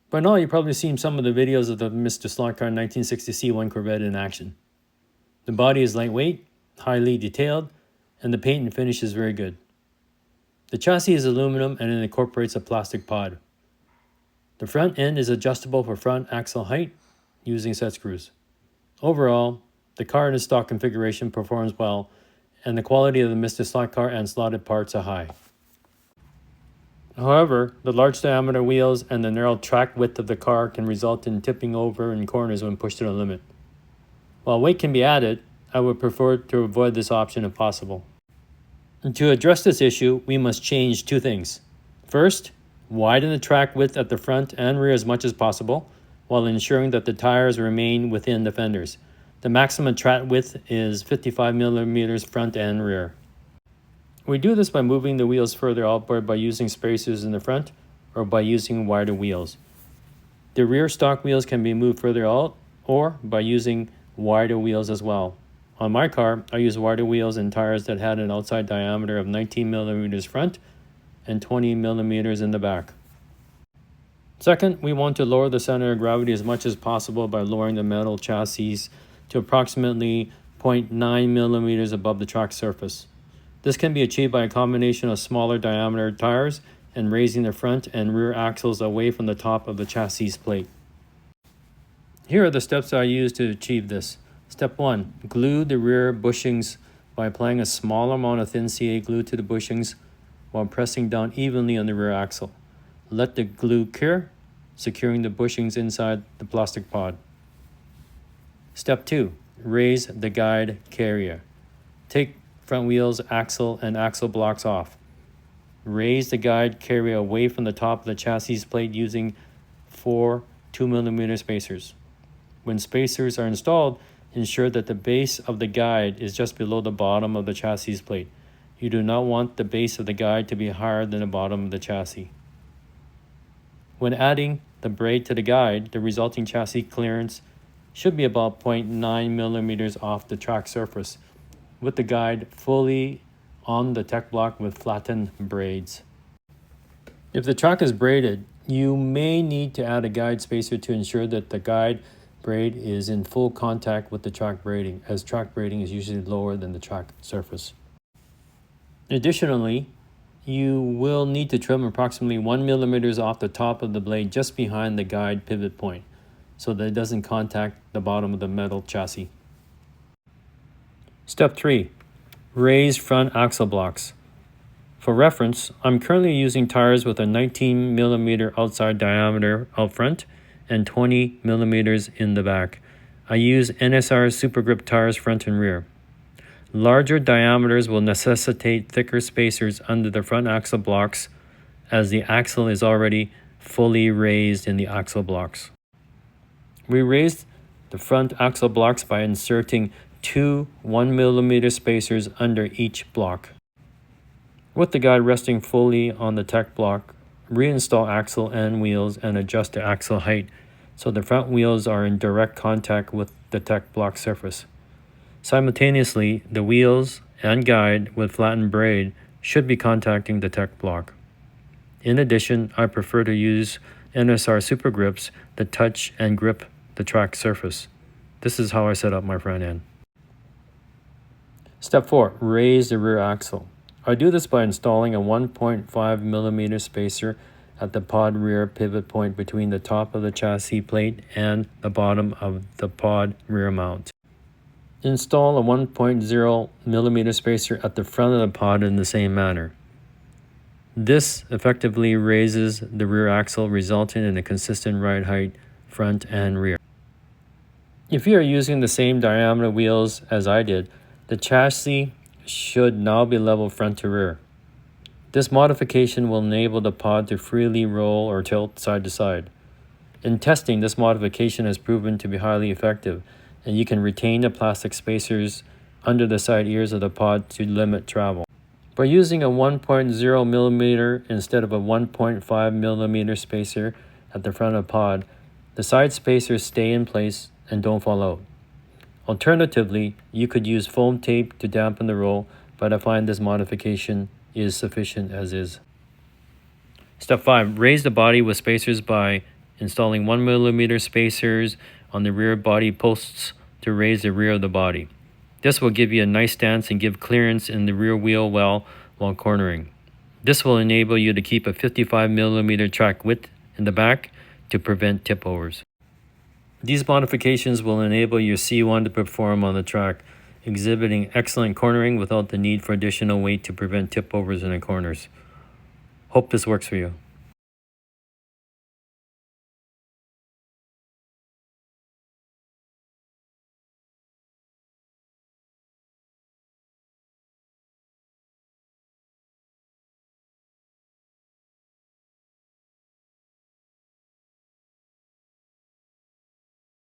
By now, you've probably seen some of the videos of the Mr. Slot Car 1960 C1 Corvette in action. The body is lightweight, highly detailed, and the paint and finish is very good. The chassis is aluminum and it incorporates a plastic pod. The front end is adjustable for front axle height using set screws. Overall, the car in its stock configuration performs well, and the quality of the Mr. Slot Car and slotted parts are high. However, the large diameter wheels and the narrow track width of the car can result in tipping over in corners when pushed to the limit. While weight can be added, I would prefer to avoid this option if possible. And to address this issue, we must change two things. First, widen the track width at the front and rear as much as possible, while ensuring that the tires remain within the fenders. The maximum track width is 55 millimeters front and rear. We do this by moving the wheels further outboard by using spacers in the front or by using wider wheels. The rear stock wheels can be moved further out or by using wider wheels as well. On my car, I use wider wheels and tires that had an outside diameter of 19 millimeters front and 20 millimeters in the back. Second, we want to lower the center of gravity as much as possible by lowering the metal chassis to approximately 0.9 millimeters above the track surface. This can be achieved by a combination of smaller diameter tires and raising the front and rear axles away from the top of the chassis plate. Here are the steps I use to achieve this. Step 1. Glue the rear bushings by applying a small amount of thin CA glue to the bushings while pressing down evenly on the rear axle. Let the glue cure, securing the bushings inside the plastic pod. Step 2. Raise the guide carrier. Take front wheels, axle, and axle blocks off. Raise the guide carrier away from the top of the chassis plate using 4 2mm spacers. When spacers are installed, ensure that the base of the guide is just below the bottom of the chassis plate. You do not want the base of the guide to be higher than the bottom of the chassis. When adding the braid to the guide, the resulting chassis clearance should be about 0.9 millimeters off the track surface, with the guide fully on the tech block with flattened braids. If the track is braided, you may need to add a guide spacer to ensure that the guide braid is in full contact with the track braiding, as track braiding is usually lower than the track surface. Additionally, you will need to trim approximately 1 millimeters off the top of the blade just behind the guide pivot point, so that it doesn't contact the bottom of the metal chassis. Step 3. Raise front axle blocks. For reference, I'm currently using tires with a 19 millimeter outside diameter out front and 20 millimeters in the back. I use NSR Super Grip tires front and rear. Larger diameters will necessitate thicker spacers under the front axle blocks, as the axle is already fully raised in the axle blocks. We raise the front axle blocks by inserting 2 1mm spacers under each block. With the guide resting fully on the tech block, reinstall axle and wheels and adjust the axle height so the front wheels are in direct contact with the tech block surface. Simultaneously, the wheels and guide with flattened braid should be contacting the tech block. In addition, I prefer to use NSR Super Grips that touch and grip the track surface. This is how I set up my front end. Step 4. Raise the rear axle. I do this by installing a 1.5 millimeter spacer at the pod rear pivot point between the top of the chassis plate and the bottom of the pod rear mount. Install a 1.0 millimeter spacer at the front of the pod in the same manner. This effectively raises the rear axle, resulting in a consistent ride height front and rear. If you are using the same diameter wheels as I did, the chassis should now be level front to rear. This modification will enable the pod to freely roll or tilt side to side. In testing, this modification has proven to be highly effective, and you can retain the plastic spacers under the side ears of the pod to limit travel. By using a 1.0 millimeter instead of a 1.5 millimeter spacer at the front of the pod, the side spacers stay in place and don't fall out. Alternatively, you could use foam tape to dampen the roll, but I find this modification is sufficient as is. Step 5. Raise the body with spacers by installing 1mm spacers on the rear body posts to raise the rear of the body. This will give you a nice stance and give clearance in the rear wheel well while cornering. This will enable you to keep a 55mm track width in the back to prevent tip overs. These modifications will enable your C1 to perform on the track, exhibiting excellent cornering without the need for additional weight to prevent tip overs in the corners. Hope this works for you.